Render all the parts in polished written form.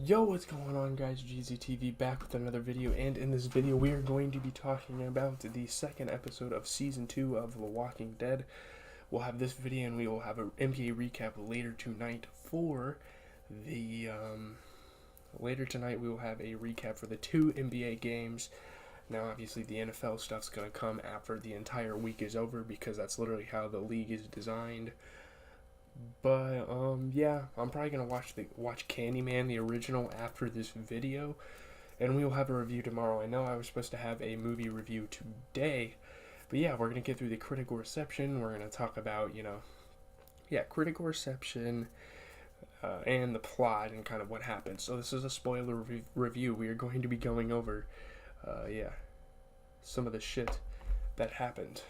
Yo, what's going on, guys? GZTV back with another video, and in this video we are going to be talking about the second episode of Season 2 of The Walking Dead. We'll have this video and we will have an NBA recap later tonight for the, later tonight we will have a recap for the two NBA games. Now, obviously, the NFL stuff's going to come after the entire week is over because that's literally how the league is designed. But yeah, I'm probably gonna watch Candyman the original after this video, and we will have a review tomorrow. I know I was supposed to have a movie review today, but yeah, we're gonna get through the critical reception. We're gonna talk about critical reception and the plot and kind of what happened. So this is a spoiler review. We are going to be going over some of the shit that happened.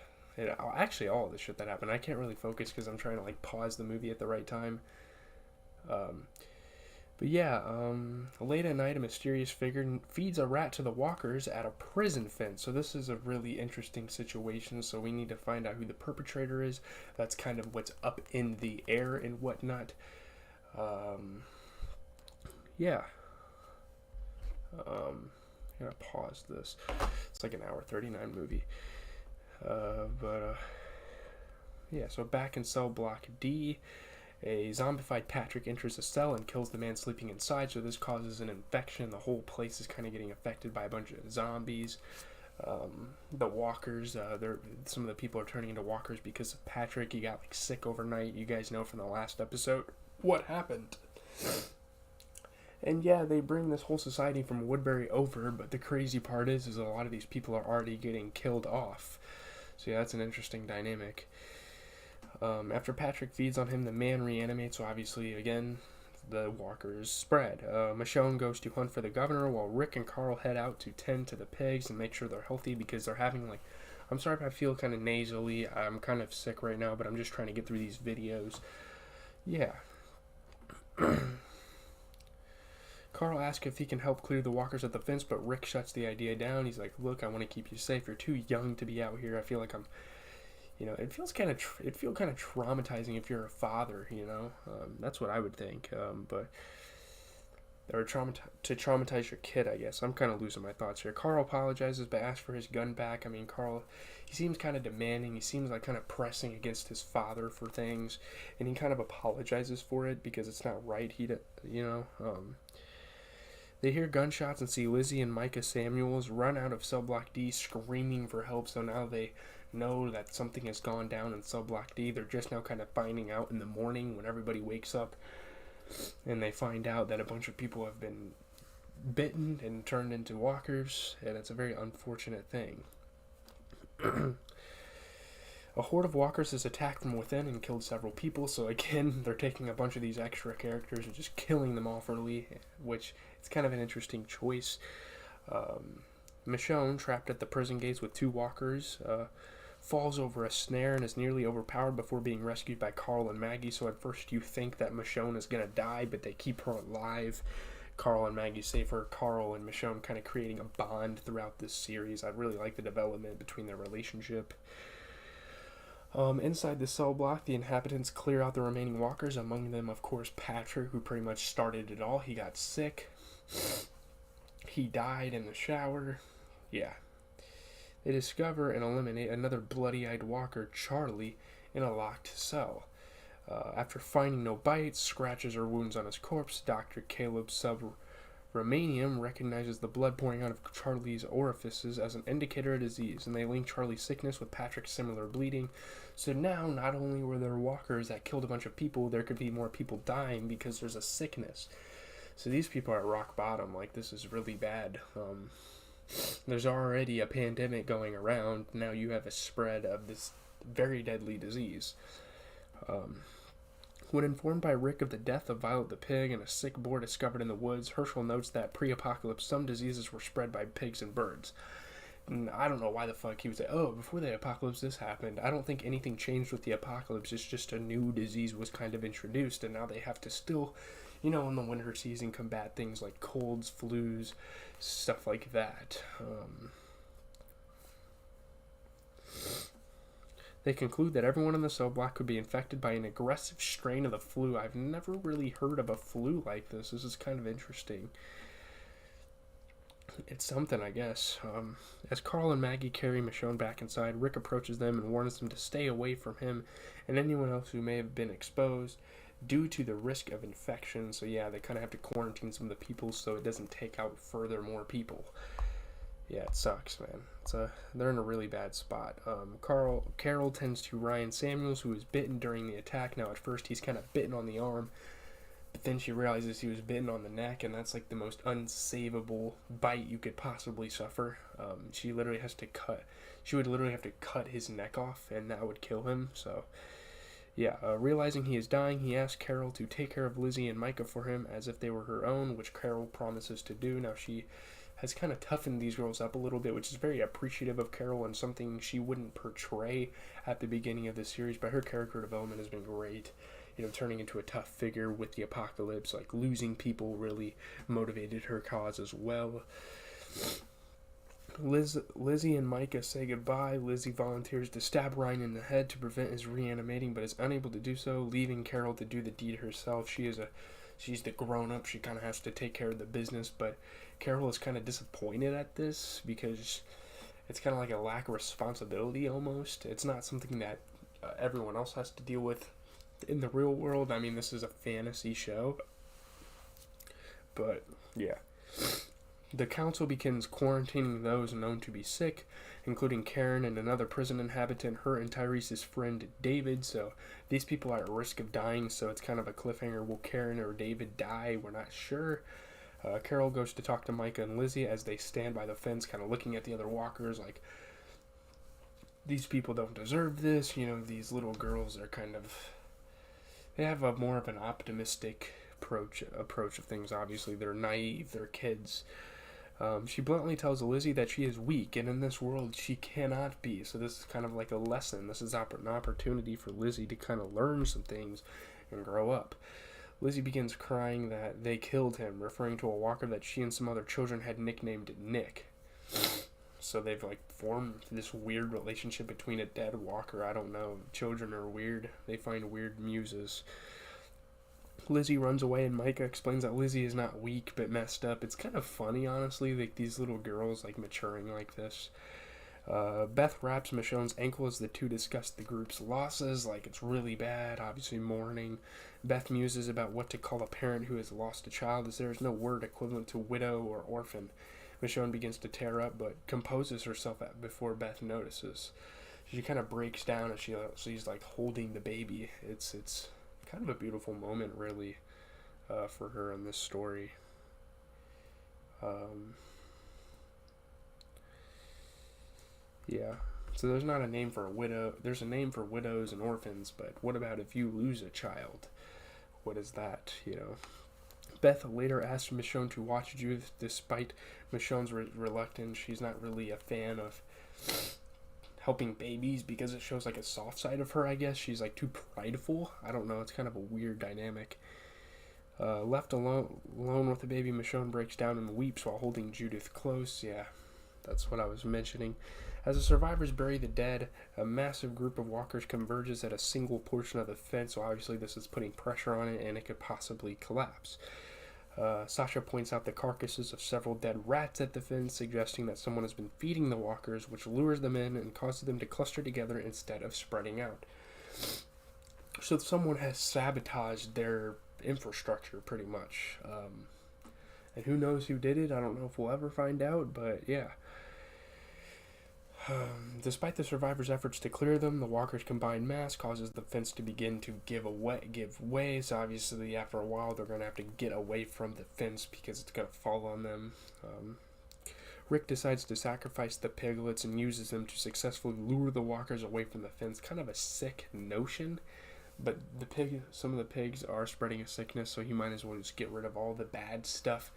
Actually, all of the shit that happened. I can't really focus because I'm trying to pause the movie at the right time. But yeah, late at night, a mysterious figure feeds a rat to the walkers at a prison fence. So this is a really interesting situation. So we need to find out who the perpetrator is. That's kind of what's up in the air and whatnot. Yeah. I'm gonna pause this. It's like an hour 39 movie. Yeah, so back in cell block D, a zombified Patrick enters a cell and kills the man sleeping inside, so this causes an infection. The whole place is kind of getting affected by a bunch of zombies. The walkers, some of the people are turning into walkers because of Patrick. He got sick overnight. You guys know from the last episode what happened. And yeah, they bring this whole society from Woodbury over, but the crazy part is a lot of these people are already getting killed off. So yeah, that's an interesting dynamic. After Patrick feeds on him, the man reanimates, so obviously, again, the walkers spread. Michonne goes to hunt for the governor, while Rick and Carl head out to tend to the pigs and make sure they're healthy because they're having, I'm sorry if I feel kind of nasally. I'm kind of sick right now, but I'm just trying to get through these videos. Yeah. Carl asks if he can help clear the walkers at the fence, but Rick shuts the idea down. He's like, look, I want to keep you safe. You're too young to be out here. I feel like I'm, it feels kind of traumatizing if you're a father, that's what I would think. Or to traumatize your kid, I guess. I'm kind of losing my thoughts here. Carl apologizes but asks for his gun back. I mean, Carl, he seems kind of demanding. He seems like kind of pressing against his father for things, and he kind of apologizes for it because it's not right. They hear gunshots and see Lizzie and Micah Samuels run out of Cell Block D screaming for help, so now they know that something has gone down in Cell Block D. They're just now kind of finding out in the morning when everybody wakes up, and they find out that a bunch of people have been bitten and turned into walkers, and it's a very unfortunate thing. A horde of walkers is attacked from within and killed several people, so again, they're taking a bunch of these extra characters and just killing them off early, which is kind of an interesting choice. Michonne, trapped at the prison gates with two walkers, falls over a snare and is nearly overpowered before being rescued by Carl and Maggie, so at first you think that Michonne is going to die, but they keep her alive. Carl and Maggie save her. Carl and Michonne kind of creating a bond throughout this series. I really like the development between their relationship. Inside the cell block, the inhabitants clear out the remaining walkers, among them, of course, Patrick, who pretty much started it all. He got sick. He died in the shower. Yeah. They discover and eliminate another bloody-eyed walker, Charlie, in a locked cell. After finding no bites, scratches, or wounds on his corpse, Dr. Caleb Subramanian recognizes the blood pouring out of Charlie's orifices as an indicator of disease, and they link Charlie's sickness with Patrick's similar bleeding. So now, not only were there walkers that killed a bunch of people, there could be more people dying because there's a sickness. So these people are at rock bottom. This is really bad. There's already a pandemic going around. Now you have a spread of this very deadly disease. When informed by Rick of the death of Violet the pig and a sick boar discovered in the woods, Herschel notes that pre-apocalypse some diseases were spread by pigs and birds. And I don't know why the fuck he would say, oh, before the apocalypse this happened. I don't think anything changed with the apocalypse. It's just a new disease was kind of introduced, and now they have to still, in the winter season, combat things like colds, flus, stuff like that. They conclude that everyone in the cell block could be infected by an aggressive strain of the flu. I've never really heard of a flu like this. This is kind of interesting. It's something, I guess. As Carl and Maggie carry Michonne back inside, Rick approaches them and warns them to stay away from him and anyone else who may have been exposed due to the risk of infection. So yeah, they kind of have to quarantine some of the people so it doesn't take out further more people. Yeah, it sucks, man. They're in a really bad spot. Carol tends to Ryan Samuels, who was bitten during the attack. Now, at first, he's kind of bitten on the arm, but then she realizes he was bitten on the neck, and that's like the most unsavable bite you could possibly suffer. She would literally have to cut his neck off, and that would kill him. So, yeah, realizing he is dying, he asks Carol to take care of Lizzie and Micah for him as if they were her own, which Carol promises to do. Now, she has kind of toughened these girls up a little bit, which is very appreciative of Carol and something she wouldn't portray at the beginning of the series, but her character development has been great. Turning into a tough figure with the apocalypse, like losing people really motivated her cause as well. Lizzie and Micah say goodbye. Lizzie volunteers to stab Ryan in the head to prevent his reanimating, but is unable to do so, leaving Carol to do the deed herself. She's the grown-up. She kind of has to take care of the business, but Carol is kind of disappointed at this because it's kind of like a lack of responsibility almost. It's not something that everyone else has to deal with in the real world. I mean, this is a fantasy show, but yeah. The council begins quarantining those known to be sick, including Karen and another prison inhabitant, her and Tyrese's friend David. So these people are at risk of dying, so it's kind of a cliffhanger. Will Karen or David die? We're not sure. Carol goes to talk to Micah and Lizzie as they stand by the fence, kind of looking at the other walkers like, these people don't deserve this. These little girls are they have a more of an optimistic approach of things. Obviously, they're naive, they're kids. She bluntly tells Lizzie that she is weak, and in this world she cannot be. So this is kind of like a lesson. This is an opportunity for Lizzie to kind of learn some things and grow up. Lizzie begins crying that they killed him, referring to a walker that she and some other children had nicknamed Nick. So they've formed this weird relationship between a dead walker. I don't know. Children are weird. They find weird muses. Lizzie runs away, and Micah explains that Lizzie is not weak but messed up. It's kind of funny, honestly, these little girls maturing like this. Beth wraps Michonne's ankle as the two discuss the group's losses, it's really bad, obviously mourning. Beth muses about what to call a parent who has lost a child, as there is no word equivalent to widow or orphan. Michonne begins to tear up, but composes herself before Beth notices. She kind of breaks down as she's holding the baby. It's kind of a beautiful moment, really, for her in this story. Yeah. So there's not a name for a widow. There's a name for widows and orphans, but what about if you lose a child? What is that, Beth later asked Michonne to watch Judith despite Michonne's reluctance. She's not really a fan of helping babies because it shows a soft side of her, I guess. She's too prideful. I don't know. It's kind of a weird dynamic. Left alone with the baby, Michonne breaks down and weeps while holding Judith close. Yeah, that's what I was mentioning. As the survivors bury the dead, a massive group of walkers converges at a single portion of the fence, so obviously this is putting pressure on it and it could possibly collapse. Sasha points out the carcasses of several dead rats at the fence, suggesting that someone has been feeding the walkers, which lures them in and causes them to cluster together instead of spreading out. So someone has sabotaged their infrastructure, pretty much. And who knows who did it? I don't know if we'll ever find out, but yeah. Despite the survivors' efforts to clear them, the walkers' combined mass causes the fence to begin to give way. So obviously, after a while, they're going to have to get away from the fence because it's going to fall on them. Rick decides to sacrifice the piglets and uses them to successfully lure the walkers away from the fence. Kind of a sick notion, but some of the pigs are spreading a sickness, so he might as well just get rid of all the bad stuff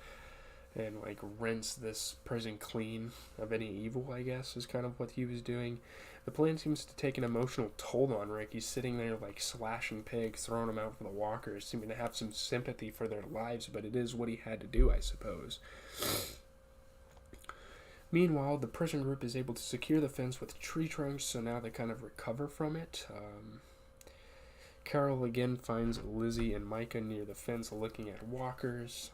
and rinse this prison clean of any evil, I guess, is kind of what he was doing. The plan seems to take an emotional toll on Rick. He's sitting there slashing pigs, throwing them out for the walkers, seeming to have some sympathy for their lives, but it is what he had to do, I suppose. Meanwhile, the prison group is able to secure the fence with tree trunks, so now they kind of recover from it. Carol again finds Lizzie and Micah near the fence looking at walkers.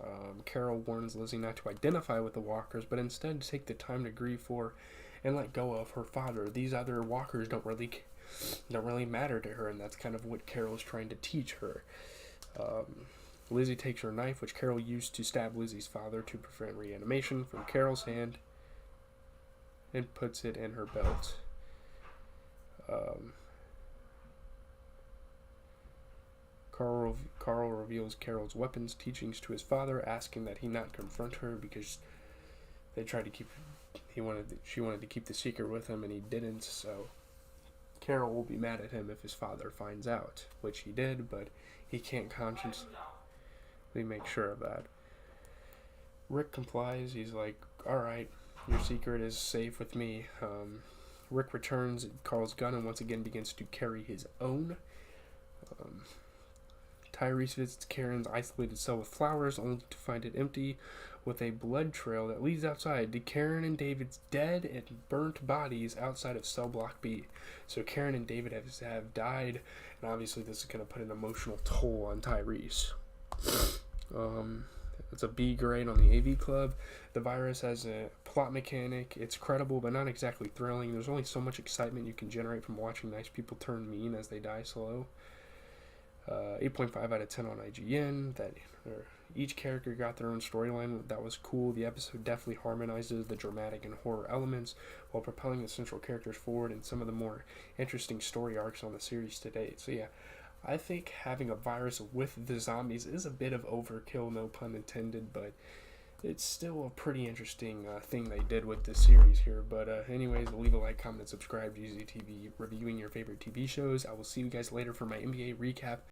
Carol warns Lizzie not to identify with the walkers, but instead take the time to grieve for and let go of her father. These other walkers don't really matter to her, and that's kind of what Carol is trying to teach her. Lizzie takes her knife, which Carol used to stab Lizzie's father to prevent reanimation, from Carol's hand and puts it in her belt. Carl reveals Carol's weapons teachings to his father, asking that he not confront her because they tried to keep. She wanted to keep the secret with him, and he didn't. So Carol will be mad at him if his father finds out, which he did, but he can't consciously make sure of that. Rick complies. He's like, "All right, your secret is safe with me." Rick returns Carl's gun and once again begins to carry his own. Tyrese visits Karen's isolated cell with flowers, only to find it empty, with a blood trail that leads outside to Karen and David's dead and burnt bodies outside of cell block B. So Karen and David have died, and obviously this is going to put an emotional toll on Tyrese. It's a B grade on the AV Club. The virus has a plot mechanic. It's credible, but not exactly thrilling. There's only so much excitement you can generate from watching nice people turn mean as they die slow. 8.5 out of 10 on IGN. Each character got their own storyline. That was cool. The episode definitely harmonizes the dramatic and horror elements while propelling the central characters forward in some of the more interesting story arcs on the series to date. So yeah, I think having a virus with the zombies is a bit of overkill, no pun intended, but it's still a pretty interesting thing they did with this series here. But anyways, leave a like, comment, and subscribe to UZTV, reviewing your favorite TV shows. I will see you guys later for my NBA recap.